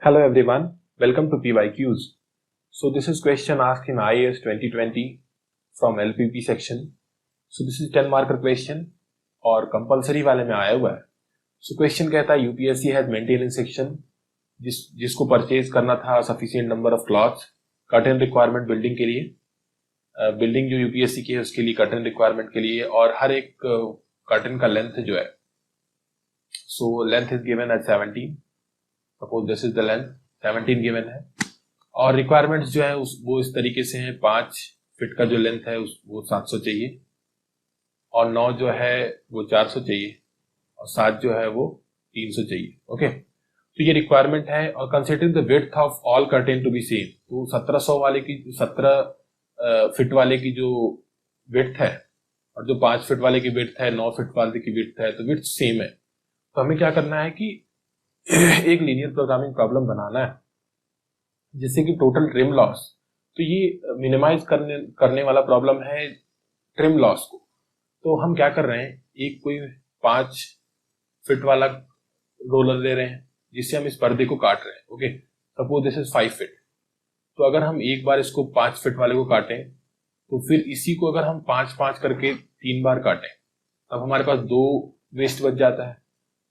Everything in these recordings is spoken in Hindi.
Hello everyone, welcome to PYQs. So this is question asked in IAS 2020 from LPP section. So this is 10 marker question और compulsory वाले में आया हुआ है. So question कहता है UPSC has maintenance section जिसको परचेज करना था sufficient number of cloths, curtain requirement building के लिए, बिल्डिंग जो यूपीएससी की है उसके लिए कर्टन रिक्वायरमेंट के लिए, और हर एक कर्टन का लेंथ जो है, so length is given at 17. Suppose this is the length 17 given है, और रिक्वायरमेंट्स जो है वो इस तरीके से हैं. 5 फीट का जो लेंथ है वो 700 चाहिए, और 9 जो है वो 400 चाहिए, और 7 जो है वो 300 चाहिए. ओके, तो ये रिक्वायरमेंट है. और considering the width of all curtain to be same, तो 1700 वाले की 17 फीट वाले की जो विड्थ है और जो 5 फीट वाले की विड्थ है, 9 फीट वाले की विड्थ है, तो विड्थ सेम है. तो हमें क्या करना है कि एक लीनियर प्रोग्रामिंग प्रॉब्लम बनाना है जिससे कि टोटल ट्रिम लॉस, तो ये मिनिमाइज करने वाला प्रॉब्लम है ट्रिम लॉस को. तो हम क्या कर रहे हैं, एक कोई 5 फीट वाला रोलर ले रहे हैं जिससे हम इस पर्दे को काट रहे हैं. Okay, suppose this is 5 feet. तो अगर हम एक बार इसको 5 फीट वाले को काटें, तो फिर इसी को अगर हम 5-5 करके 3 बार काटें, तब हमारे पास 2 वेस्ट बच जाता है.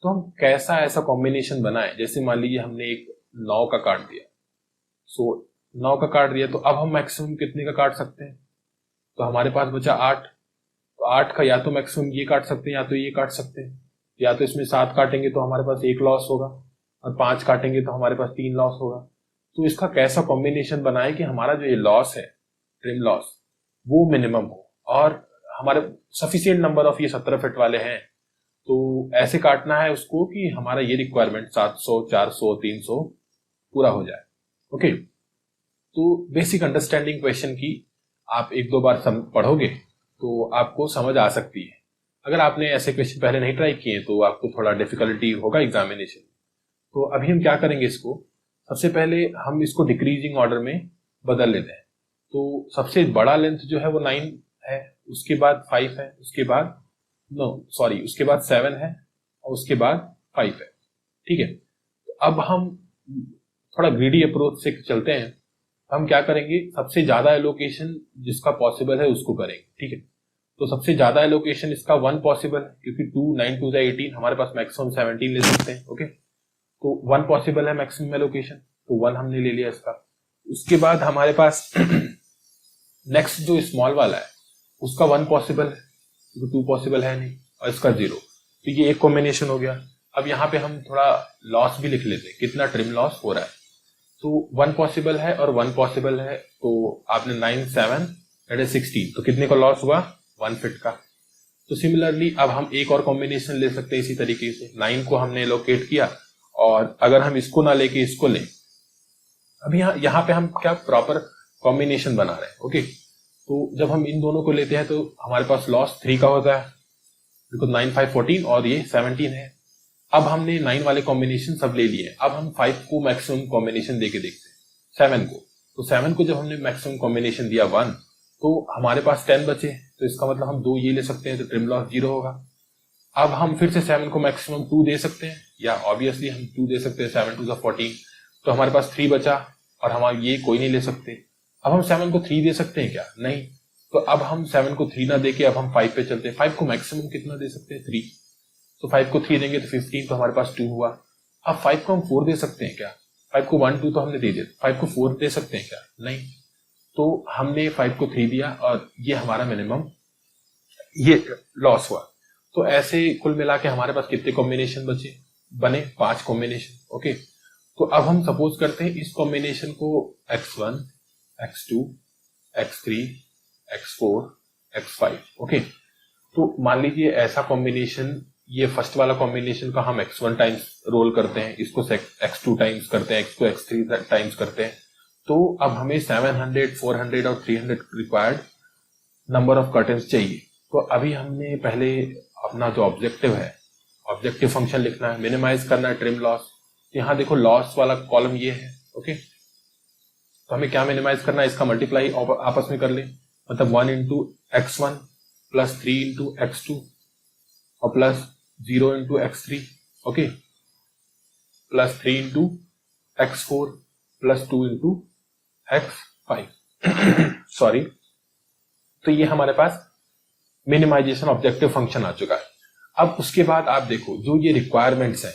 तो हम कैसा ऐसा कॉम्बिनेशन बनाएं, जैसे मान लीजिए हमने एक 9 का काट दिया. सो 9 का काट दिया, तो अब हम मैक्सिमम कितने का काट सकते हैं, तो हमारे पास बचा 8. तो 8 का या तो मैक्सिमम ये काट सकते हैं या तो ये काट सकते हैं, या तो इसमें 7 काटेंगे तो हमारे पास 1 लॉस होगा, और 5 काटेंगे तो हमारे पास 3 लॉस होगा. तो इसका कैसा कॉम्बिनेशन बनाए कि हमारा जो ये लॉस है, ट्रिम लॉस, वो मिनिमम हो, और हमारे सफिशिएंट नंबर ऑफ ये 17 फीट वाले हैं, तो ऐसे काटना है उसको कि हमारा ये रिक्वायरमेंट 700, 400, 300 पूरा हो जाए. ओके, तो बेसिक अंडरस्टैंडिंग क्वेश्चन की आप 1-2 बार पढ़ोगे तो आपको समझ आ सकती है. अगर आपने ऐसे क्वेश्चन पहले नहीं ट्राई किए तो आपको थोड़ा डिफिकल्टी होगा एग्जामिनेशन. तो अभी हम क्या करेंगे, इसको सबसे पहले हम इसको डिक्रीजिंग ऑर्डर में बदल लेते हैं. तो सबसे बड़ा लेंथ जो है वो 9 है, उसके बाद 5 है, उसके बाद उसके बाद 7 है, और उसके बाद 5 है. ठीक है, तो अब हम थोड़ा ग्रीडी अप्रोच से चलते हैं. हम क्या करेंगे, सबसे ज्यादा एलोकेशन जिसका पॉसिबल है उसको करेंगे. ठीक है, तो सबसे ज्यादा एलोकेशन इसका 1 पॉसिबल है, क्योंकि 2 9 2 18, हमारे पास मैक्सिमम 17 ले सकते हैं. ओके, तो 1 पॉसिबल है मैक्सिमम एलोकेशन, तो 1 हमने ले लिया इसका. उसके बाद हमारे पास नेक्स्ट जो स्मॉल वाला है उसका 1 पॉसिबल है, तो 2 पॉसिबल है नहीं, और इसका 0. तो ये एक कॉम्बिनेशन हो गया. अब यहाँ पे हम थोड़ा लॉस भी लिख लेते हैं, कितना ट्रिम लॉस हो रहा है. तो 1 पॉसिबल है और 1 पॉसिबल है, तो आपने 9 7 दैट इज 16, तो कितने का लॉस हुआ, 1 फीट का. तो सिमिलरली अब हम एक और कॉम्बिनेशन ले सकते हैं इसी तरीके से. 9 को हमने एलोकेट किया, और अगर हम इसको ना लेके इसको लें, अभी यहाँ पे हम क्या प्रॉपर कॉम्बिनेशन बना रहे हैं. ओके, तो जब हम इन दोनों को लेते हैं तो हमारे पास लॉस 3 का होता है, बिकॉज 9 5 14 और ये 17 है. अब हमने 9 वाले कॉम्बिनेशन सब ले लिए. अब हम 5 को मैक्सिमम कॉम्बिनेशन देके देखते हैं, 7 को. तो 7 को जब हमने मैक्सिमम कॉम्बिनेशन दिया 1, तो हमारे पास 10 बचे, तो इसका मतलब हम 2 ये ले सकते हैं, तो ट्रिम लॉस 0 होगा. अब हम फिर से 7 को मैक्सिमम 2 दे सकते हैं, या ऑब्वियसली हम 2 दे सकते हैं, 7 2 14, तो हमारे पास 3 बचा, और हम ये कोई नहीं ले सकते. अब हम 7 को 3 दे सकते हैं क्या, नहीं. तो अब हम 7 को 3 ना देके अब हम 5 पे चलते हैं. 5 को मैक्सिमम कितना दे सकते हैं, 3. तो 5 को 3 देंगे तो 15, तो हमारे पास 2 हुआ. अब 5 को हम 4 दे सकते हैं क्या, 5 को 1 2 तो हमने दे दिया, 5 को 4 दे सकते हैं क्या, नहीं. तो हमने 5 को 3 दिया, और ये हमारा मिनिमम ये लॉस हुआ. तो ऐसे कुल मिला के हमारे पास कितने कॉम्बिनेशन बने, 5 कॉम्बिनेशन. ओके, तो अब हम सपोज करते हैं इस कॉम्बिनेशन को x1 x2 x3 x4 x5. Okay, तो मान लीजिए ऐसा कॉम्बिनेशन, ये फर्स्ट वाला कॉम्बिनेशन का हम x1 टाइम्स रोल करते हैं, इसको x2 टाइम्स करते हैं, x2 x3 टाइम्स करते हैं. तो अब हमें 700 400 और 300 रिक्वायर्ड नंबर ऑफ कर्टेन्स चाहिए. तो अभी हमने पहले अपना जो ऑब्जेक्टिव है, ऑब्जेक्टिव फंक्शन लिखना है, मिनिमाइज करना है ट्रिम लॉस. यहाँ देखो लॉस वाला कॉलम ये है. ओके, तो हमें क्या मिनिमाइज करना है, इसका मल्टीप्लाई आपस में कर ले, मतलब 1 into x1 plus 3 into x2 और plus 0 into x3. Okay, plus 3 into x4 plus 2 into x5 sorry. तो ये हमारे पास मिनिमाइजेशन ऑब्जेक्टिव फंक्शन आ चुका है। अब उसके बाद आप देखो जो ये रिक्वायरमेंट्स हैं,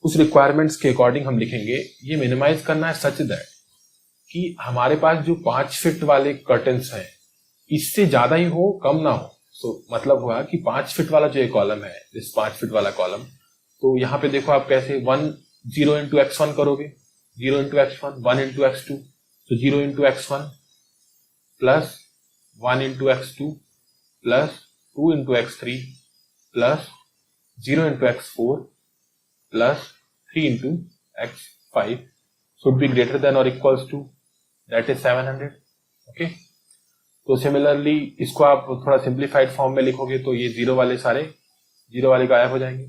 उस रिक्वायरमेंट्स के अकॉर्डिंग हम लिखेंगे ये मिनिमाइज करना है सच दैट कि हमारे पास जो 5 फीट वाले कर्टन्स हैं इससे ज्यादा ही हो, कम ना हो। मतलब हुआ कि 5 फीट वाला जो ये कॉलम है, इस 5 फीट वाला कॉलम, तो यहाँ पे देखो आप कैसे 0 इंटू x1 करोगे, 0 इंटू x1, 1 इंटू x2, तो 0 into x1 plus 1 into x2 plus 2 into x3 plus 0 into x4 plus 3 into x5 should be greater than or equals to that is 700। Okay, तो सिमिलरली इसको आप थोड़ा सिंप्लीफाइड फॉर्म में लिखोगे तो ये जीरो वाले गायब हो जाएंगे।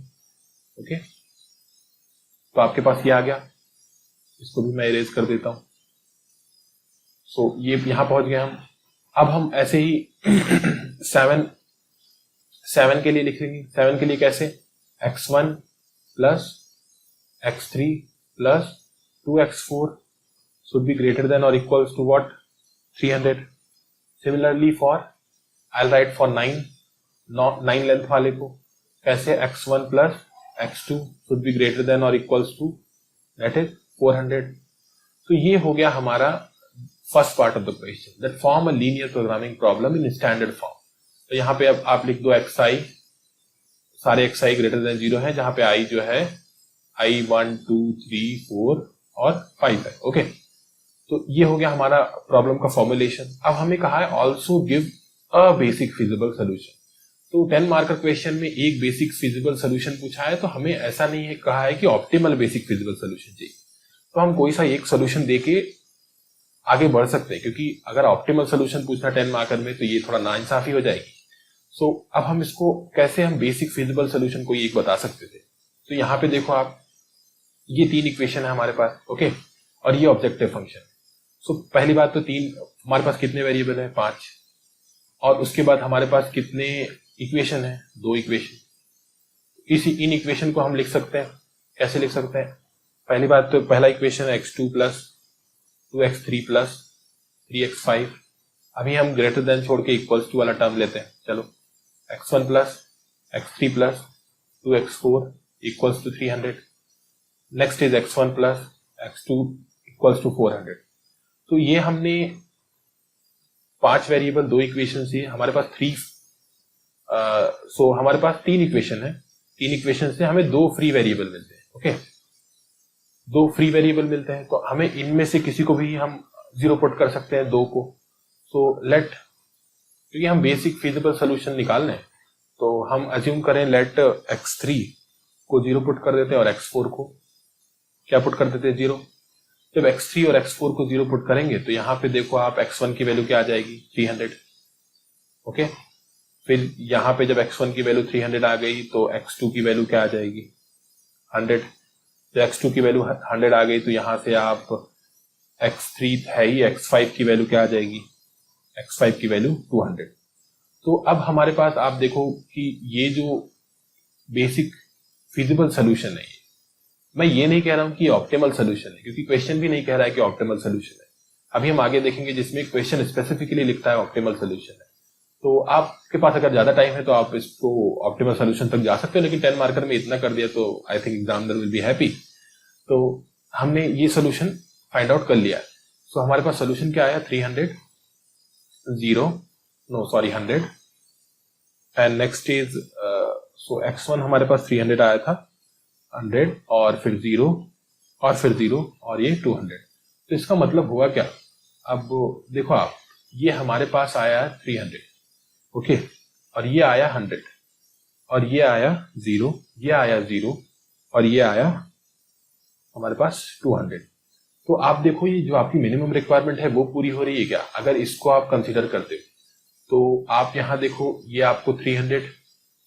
ओके, तो आपके पास ये आ गया, इसको भी मैं इरेज कर देता हूं। सो ये यहां पहुंच गए हम। अब हम ऐसे ही 7 के लिए लिखेंगे। 7 के लिए कैसे, x1 plus x3 plus 2x4 should be greater than or equals to what, 300। Similarly for I'll write for 9 length वाले को कैसे, x1 plus x2 should be greater than or equals to that is 400। तो ये हो गया हमारा first part of the question, that form a linear programming problem in standard form. तो यहाँ पे अब आप लिख दो xi, सारे xi ग्रेटर देन 0 है, जहां पे i जो है i 1 2 3 4 और 5 है। ओके, तो ये हो गया हमारा प्रॉब्लम का फॉर्मुलेशन। अब हमें कहा है also give a basic feasible solution. तो 10 मार्कर क्वेश्चन में एक बेसिक फिजिबल सोल्यूशन पूछा है, तो हमें ऐसा नहीं है कहा है कि ऑप्टिमल बेसिक फिजिबल सोल्यूशन चाहिए। तो हम कोई सा एक सोल्यूशन देके आगे बढ़ सकते हैं, क्योंकि अगर ऑप्टिमल सोल्यूशन पूछना 10 मार्कर में तो ये थोड़ा नाइंसाफी हो जाएगी। सो अब हम इसको कैसे हम बेसिक फिजिबल सोल्यूशन कोई एक बता सकते थे। तो यहाँ पे देखो आप, ये 3 इक्वेशन है हमारे पास। ओके, और ये ऑब्जेक्टिव फंक्शन। सो पहली बात तो 3, हमारे पास कितने वेरिएबल है, 5, और उसके बाद हमारे पास कितने इक्वेशन है, 2 इक्वेशन। इन इक्वेशन को हम लिख सकते हैं, कैसे लिख सकते हैं। पहली बात तो पहला इक्वेशन है x2 plus 2x3 plus 3x5। अभी हम ग्रेटर देन छोड़ के इक्वल्स टू वाला टर्म लेते हैं। चलो, x1 plus x3 plus 2x4 equals to 300। Next is x1 plus x2 equals to 400। तो ये हमने 5 वेरिएबल 2 इक्वेशन से हमारे पास हमारे पास 3 इक्वेशन है। 3 इक्वेशन से हमें 2 फ्री वेरिएबल मिलते हैं। ओके, 2 फ्री वेरिएबल मिलते हैं, तो हमें इनमें से किसी को भी हम 0 पुट कर सकते हैं, 2 को। क्योंकि हम बेसिक फिजिबल सोल्यूशन निकाल रहे हैं, तो हम अज्यूम करें लेट x3 को 0 पुट कर देते हैं और x4 को क्या पुट कर देते हैं, 0। जब x3 और x4 को 0 पुट करेंगे तो यहाँ पे देखो आप x1 की वैल्यू क्या आ जाएगी, 300। ओके, फिर यहाँ पे जब x1 की वैल्यू 300 आ गई तो x2 की वैल्यू क्या आ जाएगी, 100। जब x2 की वैल्यू 100 आ गई तो यहाँ से आप x3 है ही, x5 की वैल्यू क्या आ जाएगी, x5 की वैल्यू 200। तो अब हमारे पास आप देखो कि ये जो बेसिक फिजिबल सोल्यूशन है, मैं ये नहीं कह रहा हूं कि ऑप्टिमल सोल्यूशन है, क्योंकि क्वेश्चन भी नहीं कह रहा है कि ऑप्टिमल सोल्यूशन है। अभी हम आगे देखेंगे जिसमें क्वेश्चन स्पेसिफिकली लिखता है ऑप्टिमल सोल्यूशन है। तो आपके पास अगर ज्यादा टाइम है तो आप इसको ऑप्टिमल सोल्यूशन तक जा सकते हो, लेकिन 10 मार्कर में इतना कर दिया तो I think examiner will be happy. तो हमने ये सोल्यूशन फाइंड आउट कर लिया। सो हमारे पास सोल्यूशन क्या आया, 300 100 and next is so x1 हमारे पास 300 आया था, 100 और फिर 0 और फिर 0 और ये 200। तो इसका मतलब हुआ क्या, अब देखो आप, ये हमारे पास आया 300, ओके, और ये आया 100 और ये आया 0, ये आया 0 और ये आया हमारे पास 200। तो आप देखो ये जो आपकी मिनिमम रिक्वायरमेंट है वो पूरी हो रही है क्या, अगर इसको आप कंसीडर करते हो। तो आप यहां देखो, ये आपको 300,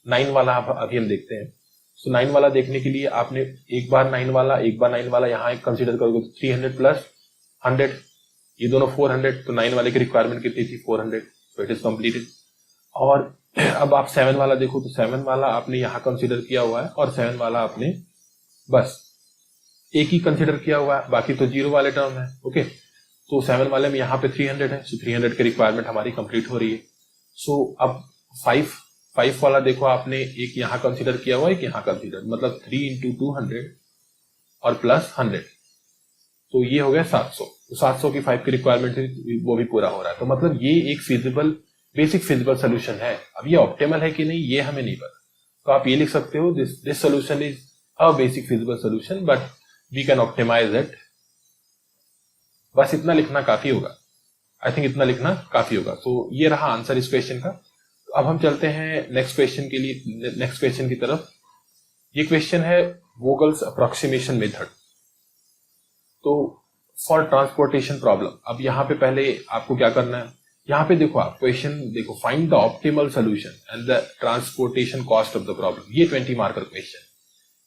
9 वाला अभी हम देखते हैं। सो 9 वाला देखने के लिए आपने एक बार 9 वाला यहाँ कंसीडर करोगे तो 300 प्लस 100, ये दोनों 400। तो 9 वाले की रिक्वायरमेंट कितनी थी, 400। So it is completed. और अब आप 7 वाला देखो तो 7 वाला आपने यहाँ कंसीडर किया हुआ है और 7 वाला आपने बस एक ही कंसिडर किया हुआ है, बाकी तो 0 वाले टर्म है। ओके, तो 7 वाले में यहाँ पे 300 है, सो 300 की रिक्वायरमेंट हमारी कंप्लीट हो रही है। सो अब 5 वाला देखो आपने एक यहाँ कंसिडर किया हुआ है, एक यहाँ कंसिडर, मतलब 3 × 200 और प्लस 100, तो ये हो गया 700। तो 700 की 5 की रिक्वायरमेंट थी, वो भी पूरा हो रहा है। तो मतलब ये एक फिजिबल, बेसिक फिजिबल सोल्यूशन है। अब ये ऑप्टिमल है कि नहीं ये हमें नहीं पता, तो आप ये लिख सकते हो this solution is a basic feasible solution but we can optimise it. बस इतना लिखना काफी होगा, आई थिंक इतना लिखना काफी होगा। तो ये रहा आंसर इस क्वेश्चन का। तो अब हम चलते हैं नेक्स्ट क्वेश्चन के लिए, नेक्स्ट क्वेश्चन की तरफ। ये क्वेश्चन है वोगल्स अप्रोक्सीमेशन मेथड। तो फॉर ट्रांसपोर्टेशन प्रॉब्लम, अब यहाँ पे पहले आपको क्या करना है, यहाँ पे देखो आप क्वेश्चन देखो, find the optimal solution and the transportation cost of the problem. ये 20 मार्कर क्वेश्चन,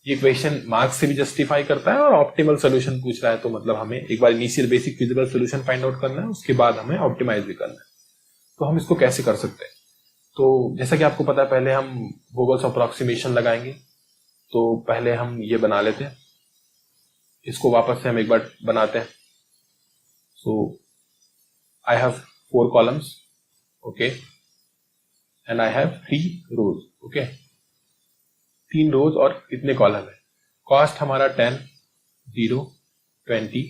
ये क्वेश्चन मार्क्स से भी जस्टिफाई करता है और ऑप्टिमल सोल्यूशन पूछ रहा है, तो मतलब हमें एक बार initial basic feasible solution find out करना है, उसके बाद हमें ऑप्टिमाइज भी करना है। तो हम इसको कैसे कर सकते हैं, तो जैसा कि आपको पता है पहले हम वोगल्स अप्रोक्सीमेशन लगाएंगे। तो पहले हम ये बना लेते हैं, इसको वापस से हम एक बार बनाते हैं। So I have 4 columns, okay, and I have 3 rows, okay, 3 rows और कितने कॉलम है। कॉस्ट हमारा 10, 0, 20,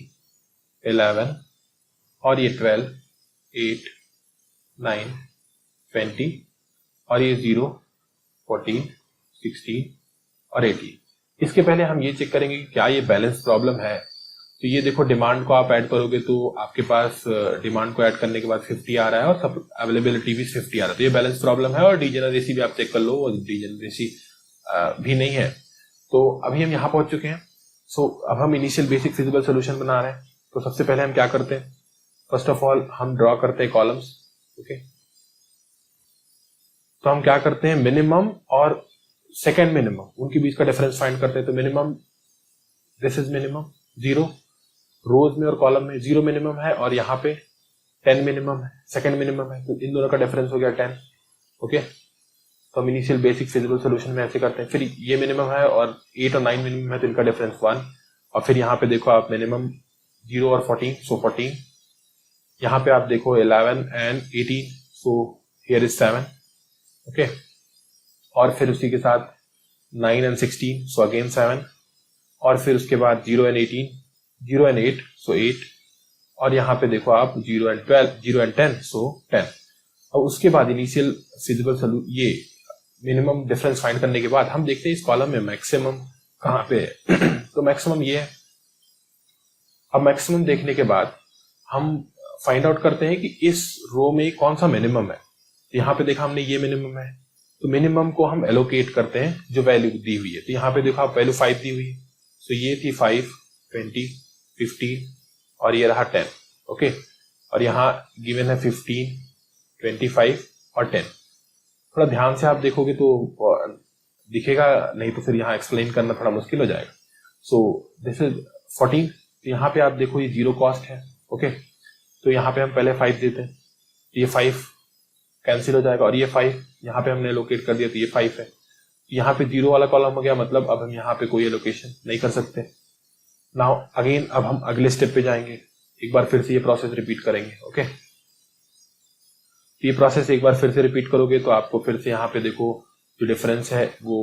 11 और ये 12, 8, 9, 20 और ये 0, 14, 16 और 18। इसके पहले हम ये चेक करेंगे कि क्या ये बैलेंस प्रॉब्लम है। तो ये देखो, डिमांड को आप ऐड करोगे तो आपके पास डिमांड को ऐड करने के बाद 50 आ रहा है और सब अवेलेबिलिटी भी 50 आ रहा है, तो ये बैलेंस प्रॉब्लम है। और डीजेनरेसी भी आप चेक कर लो, और डीजेनरेसी भी नहीं है। तो अभी हम यहाँ पहुंच चुके हैं। सो अब हम इनिशियल बेसिक फिजिबल सोल्यूशन बना रहे हैं। तो सबसे पहले हम क्या करते हैं, फर्स्ट ऑफ ऑल हम ड्रॉ करते हैं कॉलम्स, ओके। तो हम क्या करते हैं, मिनिमम और सेकेंड मिनिमम, उनके बीच का डिफरेंस फाइंड करते हैं। तो मिनिमम, दिस इज मिनिमम 0, रोज में और कॉलम में 0 मिनिमम है और यहाँ पे 10 मिनिमम है, सेकेंड मिनिमम है, तो इन दोनों का डिफरेंस हो गया 10, ओके। तो हम इनिशियल बेसिक फिजिबल सोल्यूशन में ऐसे करते हैं। फिर ये मिनिमम है और 8 और 9 मिनिमम है, तो इनका डिफरेंस 1। और फिर यहाँ पे देखो आप मिनिमम 0 और 14, सो 14। यहाँ पे आप देखो 11 and 18, so here is 7, okay. और फिर उसी के साथ 9 एंड 16, सो अगेन 7। और फिर उसके बाद 0 एंड 18, 0 एंड 8, सो 8। और यहाँ पे देखो आप 0 एंड 12, 0 एंड 10, सो 10। और उसके बाद इनिशियल फिजिबल सोल्यूशन, ये मिनिमम डिफरेंस फाइंड करने के बाद हम देखते हैं इस कॉलम में मैक्सिमम कहाँ पे है। तो मैक्सिमम ये है। अब मैक्सिमम देखने के बाद हम फाइंड आउट करते हैं कि इस रो में कौन सा मिनिमम है। यहाँ पे देखा हमने ये मिनिमम है, तो मिनिमम को हम एलोकेट करते हैं जो वैल्यू दी हुई है। तो यहाँ पे देखो आप वैल्यू 5 दी हुई है, तो ये थी 5, 20, 15 और ये रहा 10, ओके। और यहाँ गिवन है 15, 25 और 10। थोड़ा ध्यान से आप देखोगे तो दिखेगा, नहीं तो फिर यहाँ एक्सप्लेन करना थोड़ा मुश्किल हो जाएगा। सो दिस इज 14। तो यहाँ पे आप देखो ये 0 कॉस्ट है, ओके। तो यहाँ पे हम पहले 5 देते हैं, ये 5 कैंसिल हो जाएगा और ये 5 यहाँ पे हमने एलोकेट कर दिया, तो ये 5 है। यहाँ पे 0 वाला कॉलम हो गया, मतलब अब हम यहाँ पे कोई एलोकेशन नहीं कर सकते। नाउ अगेन अब हम अगले स्टेप पे जाएंगे, एक बार फिर से ये प्रोसेस रिपीट करेंगे, ओके। ये प्रोसेस एक बार फिर से रिपीट करोगे तो आपको फिर से यहाँ पे देखो जो डिफरेंस है वो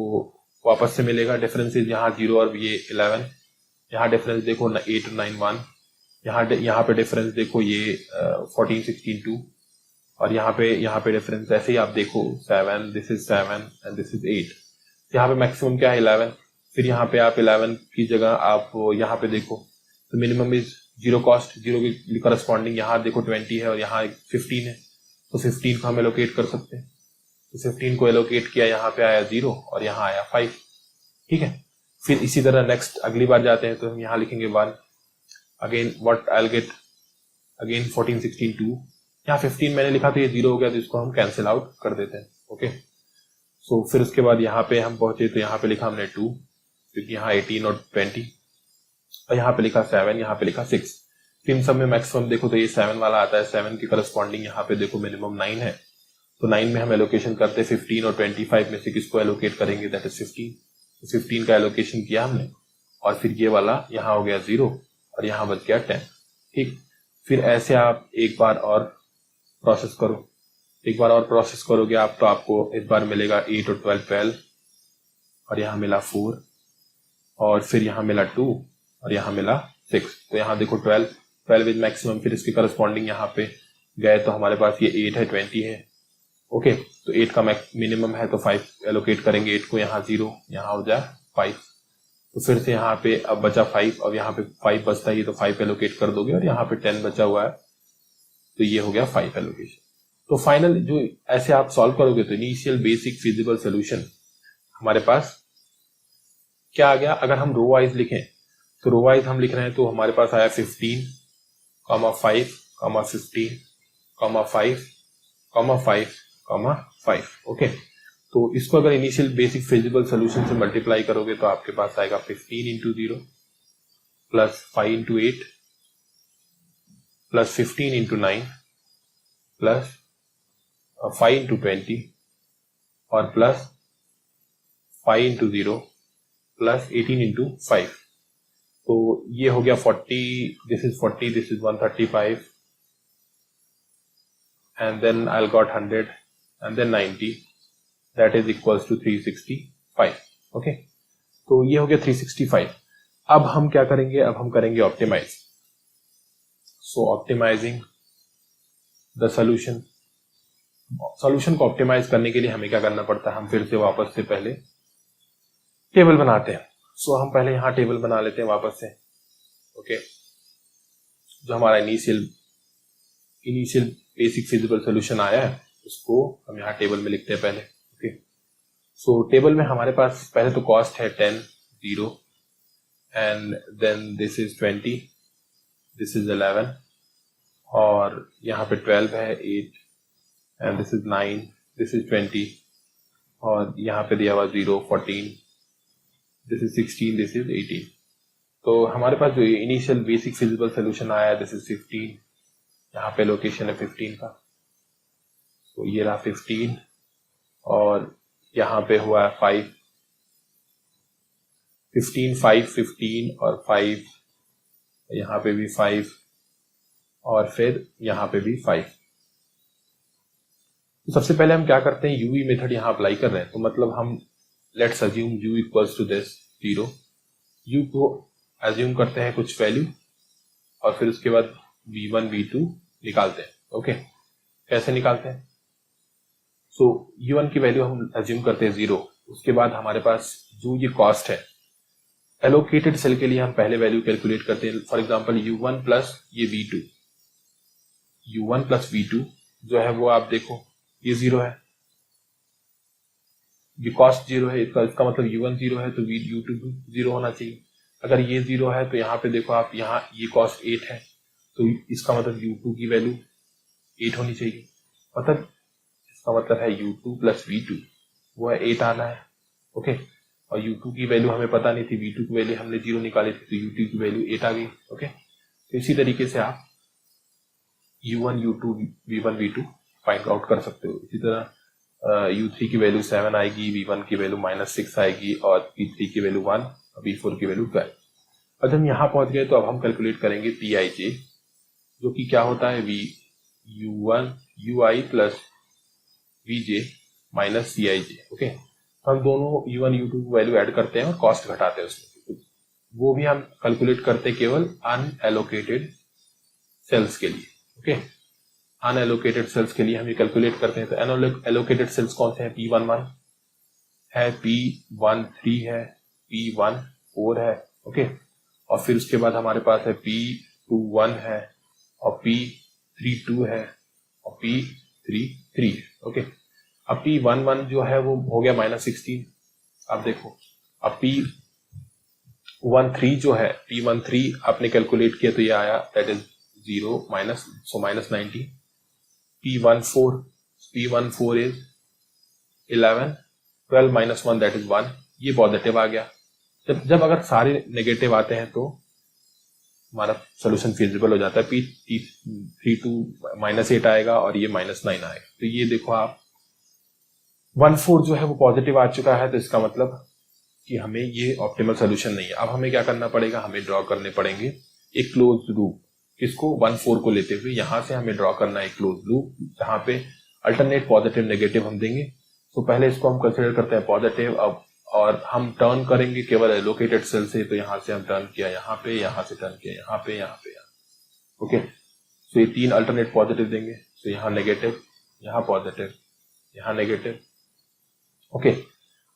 वापस से मिलेगा। डिफरेंस इज यहाँ 0 और ये 11, यहाँ डिफरेंस देखो 8, 9, 1, यहाँ पे डिफरेंस देखो ये 14, 16, 2 और यहाँ पे डिफरेंस ऐसे ही आप देखो 7, this is 7 and this is 8। यहाँ पे मैक्सिमम क्या है 11, फिर यहाँ पे आप 11 की जगह आप यहाँ पे देखो तो मिनिमम इज 0 कॉस्ट, 0 की करस्पॉन्डिंग यहाँ देखो 20 है और यहाँ 15 है, तो 15 को हम एलोकेट कर सकते हैं। तो 15 को एलोकेट किया, यहाँ पे आया 0 और यहाँ आया 5, ठीक है। फिर इसी तरह नेक्स्ट अगली बार जाते हैं तो हम यहाँ लिखेंगे 1, again what I will get, again 14, 16, 2, यहाँ 15 मैंने लिखा तो ये 0 हो गया, तो इसको हम कैंसिल आउट कर देते हैं, ओके। सो फिर उसके बाद यहाँ पे हम पहुंचे तो यहाँ पे लिखा हमने 2, क्योंकि यहाँ 18 और 20 और यहाँ पे लिखा 7, यहाँ पे लिखा 6। फिर इन सब में मैक्सिमम देखो तो ये 7 वाला आता है, 7 के करस्पॉन्डिंग यहाँ पे देखो मिनिमम 9 है, तो 9 में हम एलोकेशन करते हैं 15 और 25 में से किसको एलोकेट करेंगे, दैट इज 15। तो 15 का एलोकेशन किया हमने और फिर ये वाला यहाँ हो गया 0 और यहाँ बच गया 10। ठीक, फिर ऐसे आप एक बार और प्रोसेस करो, एक बार और प्रोसेस करोगे आप तो आपको इस बार मिलेगा 8 और 12 और यहाँ मिला 4 और फिर यहाँ मिला 2 और यहाँ मिला 6। तो यहाँ देखो 12 इज मैक्सिमम, फिर इसके करस्पॉन्डिंग यहाँ पे गए तो हमारे पास ये 8 है, 20 है। ओके, तो 8 का मिनिमम है तो 5 एलोकेट करेंगे 8 को, यहाँ 0, यहाँ हो जाए 5। तो फिर से यहाँ पे अब बचा 5, अब यहाँ पे 5 बचता ही तो 5 एलोकेट कर दोगे और यहाँ पे 10 बचा हुआ है तो ये हो गया 5 एलोकेशन। तो फाइनल जो ऐसे आप सॉल्व करोगे तो इनिशियल बेसिक फिजिबल सोल्यूशन हमारे पास क्या आ गया। अगर हम रो वाइज लिखें तो रो वाइज हम लिख रहे हैं तो हमारे पास आया 15, 5, 15, 5, 5, 5। ओके, तो इसको अगर इनिशियल बेसिक फिजिबल सोल्यूशन से मल्टीप्लाई करोगे तो आपके पास आएगा 15 into 0 plus 5 into 8 plus 15 into 9 plus 5 into 20 और प्लस 5 इंटू 0 प्लस 18 इंटू 5। तो ये हो गया 40, this is 40, this is 135 and then I'll got 100 and then 90, that is equals to 365। Okay, तो ये हो गया 365। अब हम क्या करेंगे, अब हम करेंगे optimise. So optimising the solution, solution को ऑप्टिमाइज करने के लिए हमें क्या करना पड़ता है, हम फिर से वापस से पहले टेबल बनाते हैं। सो हम पहले यहां टेबल बना लेते हैं वापस से। ओके, जो हमारा इनिशियल बेसिक फिजिबल सोल्यूशन आया है उसको हम यहाँ टेबल में लिखते हैं पहले। ओके, सो टेबल में हमारे पास पहले तो कॉस्ट है 10, 0 and then this is 20, this is 11 और यहाँ पे 12 है, 8 and this is 9, this is 20 और यहाँ पे दिया हुआ 0, 14, दिस इज 16, दिस इज 18। तो हमारे पास जो इनिशियल बेसिक फिजिबल सोल्यूशन आया है दिस इज 15, यहाँ पे लोकेशन है 15 का, तो ये रहा 15 और यहाँ पे हुआ है 5, 15, 5, 15 और 5, यहाँ पे भी 5 और फिर यहाँ पे भी 5। तो सबसे पहले हम क्या करते हैं, यूवी मेथड यहाँ अप्लाई कर रहे हैं। तो मतलब हम let's assume u equals to this 0, u को अज्यूम करते हैं कुछ वैल्यू और फिर उसके बाद v1 v2 निकालते हैं। ओके, कैसे निकालते हैं, सो u1 की वैल्यू हम अज्यूम करते हैं 0, उसके बाद हमारे पास जो ये कॉस्ट है एलोकेटेड सेल के लिए हम पहले वैल्यू कैलकुलेट करते हैं। फॉर एग्जांपल u1 प्लस ये v2, u1 प्लस v2 जो है वो आप देखो ये 0 है, ये कॉस्ट 0 है, इसका मतलब u1 0 है तो u2 0 होना चाहिए। अगर ये 0 है तो यहाँ पे देखो आप, यहाँ ये कॉस्ट 8 है तो इसका मतलब u2 की वैल्यू 8 होनी चाहिए। मतलब इसका मतलब है u2 प्लस v2 वो है 8 आना है। ओके, और u2 की वैल्यू हमें पता नहीं थी, v2 की वैल्यू हमने 0 निकाली थी तो u2 की वैल्यू 8 आ गई। ओके, तो इसी तरीके से आप u1, u2, v1, v2 find out कर सकते हो। इसी तरह u3 की वैल्यू 7 आएगी, v1 की वैल्यू -6 आएगी और v3 की वैल्यू 1 और v4 की वैल्यू 12। अब हम यहाँ पहुंच गए तो अब हम कैलकुलेट करेंगे pij, जो कि क्या होता है ui plus vj minus cij। Okay, तो हम दोनों u1 u2 वैल्यू ऐड करते हैं और कॉस्ट घटाते हैं उसमें, वो भी हम कैलकुलेट करते हैं केवल अनएलोकेटेड सेल्स के लिए। ओके, अनएलोकेटेड सेल्स के लिए हम ये कैलकुलेट करते हैं। तो अनएलोकेटेड सेल्स कौन से हैं, p11 है, p13 है, p14 है। ओके, और फिर उसके बाद हमारे पास है p21 है और p32 है और p33 है। ओके, अब p11 जो है वो हो गया -16। अब देखो अब p13 जो है, p13 आपने कैलकुलेट किया तो ये आया that is 0 minus, so -90। p14 is 11, 12 minus 1 that is 1, ये पॉजिटिव आ गया। जब अगर सारे नेगेटिव आते हैं तो हमारा सोल्यूशन फिजिबल हो जाता है। p32 -8 आएगा और ये -9 आएगा। तो ये देखो आप 14 जो है वो पॉजिटिव आ चुका है, तो इसका मतलब कि हमें ये ऑप्टिमल सोल्यूशन नहीं है। अब हमें क्या करना पड़ेगा, हमें ड्रॉ करने पड़ेंगे एक क्लोज लूप। किसको, 1 4 को लेते हुए यहां से हमें ड्रॉ करना है एक क्लोज लूप जहां पे अल्टरनेट पॉजिटिव नेगेटिव हम देंगे। तो पहले इसको हम कंसिडर करते हैं पॉजिटिव। अब और हम टर्न करेंगे केवल एलोकेटेड सेल से, तो यहां से हम टर्न किया यहाँ पे, यहां से टर्न किया यहाँ पे, यहाँ पे, यहाँ। ओके, तो ये 3 अल्टरनेट पॉजिटिव देंगे। तो यहाँ नेगेटिव, यहाँ पॉजिटिव, यहाँ नेगेटिव। ओके,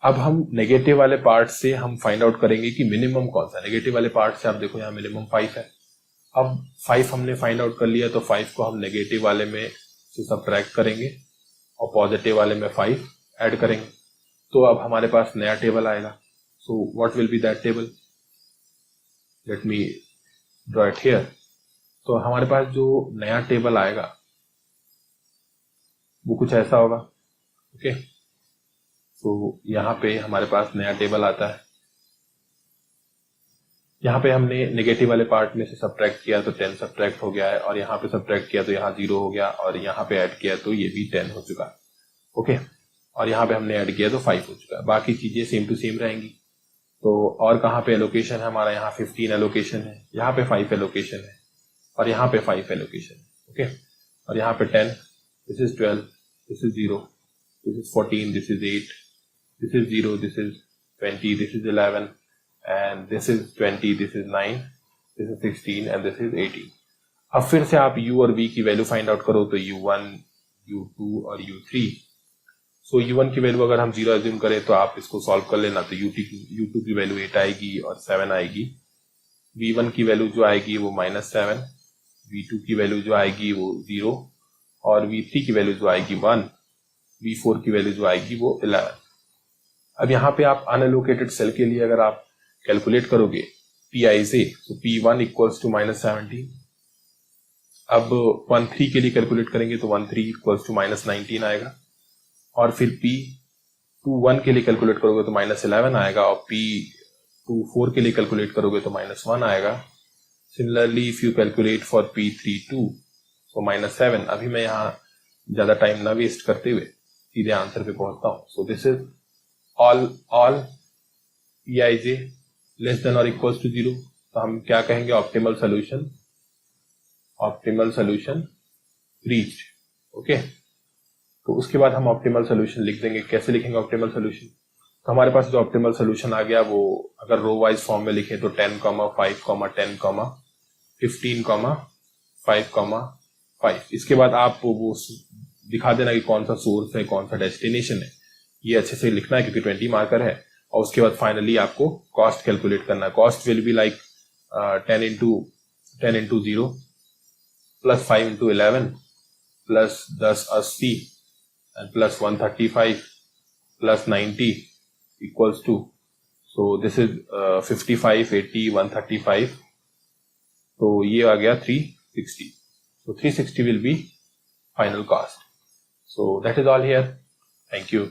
अब हम नेगेटिव वाले पार्ट से हम फाइंड आउट करेंगे कि मिनिमम कौन सा। नेगेटिव वाले पार्ट से आप देखो यहाँ मिनिमम 5 है। अब 5 हमने फाइंड आउट कर लिया, तो 5 को हम नेगेटिव वाले में से सब्ट्रैक्ट करेंगे और पॉजिटिव वाले में 5 ऐड करेंगे। तो अब हमारे पास नया टेबल आएगा। So what will be that table, let me draw it here. तो हमारे पास जो नया टेबल आएगा वो कुछ ऐसा होगा। ओके, तो यहाँ पे हमारे पास नया टेबल आता है। यहाँ पे हमने नेगेटिव वाले पार्ट में से सब्ट्रैक्ट किया तो 10 सब्ट्रैक्ट हो गया है, और यहाँ पे सब्ट्रैक्ट किया तो यहाँ 0 हो गया, और यहाँ पे ऐड किया तो ये भी 10 हो चुका है। ओके, और यहाँ पे हमने ऐड किया तो 5 हो चुका है। बाकी चीजें सेम टू सेम रहेंगी। तो और कहाँ पे एलोकेशन है हमारा, यहाँ 15 एलोकेशन है, यहाँ पे 5 एलोकेशन है, और यहाँ पे 5 एलोकेशन है। ओके, और यहाँ पे 10, this is 12, this is 0, this is 14, this is 8, this is 0, this is 20, this is 11, and this is 20, this is 9, this is 16 and this is 18। अब फिर से आप u और v की वैल्यू फाइंड आउट करो, तो u1, u2 और u3। सो u1 की वैल्यू अगर हम 0 अज्यूम करें तो आप इसको सॉल्व कर लेना, तो u2 की वैल्यू 8 आएगी और 7 आएगी। v1 की वैल्यू जो आएगी वो -7, v2 की वैल्यू जो आएगी वो 0, और v3 की वैल्यू जो आएगी 1, v4 की वैल्यू जो आएगी वो 11। अब यहाँ पे आप अनएलोकेटेड सेल के लिए अगर आप कैलकुलेट करोगे Pij, तो P1 इक्वल्स टू -17। अब 1 3 के लिए कैलकुलेट करेंगे तो 1 3 इक्वल्स टू -19 आएगा, और फिर P21 के लिए कैलकुलेट करोगे तो -11 आएगा, और P24 के लिए कैलकुलेट करोगे तो -1 आएगा। Similarly if you calculate for P32 तो -7। अभी मैं यहाँ ज्यादा टाइम ना वेस्ट करते हुए सीधे आंसर पे पहुंचता हूँ। सो this is all Pij less than और इक्वल्स टू 0। तो हम क्या कहेंगे, ऑप्टिमल सोल्यूशन रीच्ड। ओके, तो उसके बाद हम ऑप्टिमल सोल्यूशन लिख देंगे। कैसे लिखेंगे ऑप्टिमल सोल्यूशन, तो हमारे पास जो ऑप्टिमल सोल्यूशन आ गया वो अगर रो वाइज फॉर्म में लिखे तो 10, 5, 10, 15, 5, 5। इसके बाद आप वो दिखा देना कि कौन सा सोर्स है, कौन सा डेस्टिनेशन है। ये अच्छे से लिखना है क्योंकि 20 मार्कर है। और उसके बाद फाइनली आपको कॉस्ट कैलकुलेट करना है। Cost will be like 10 into 0 plus 5 into 11 plus 10 80 and plus 135 plus 90 equals to, so this is 55, 80, 135, तो ये आ गया 360। So 360 will be final cost. So that is all here. Thank you.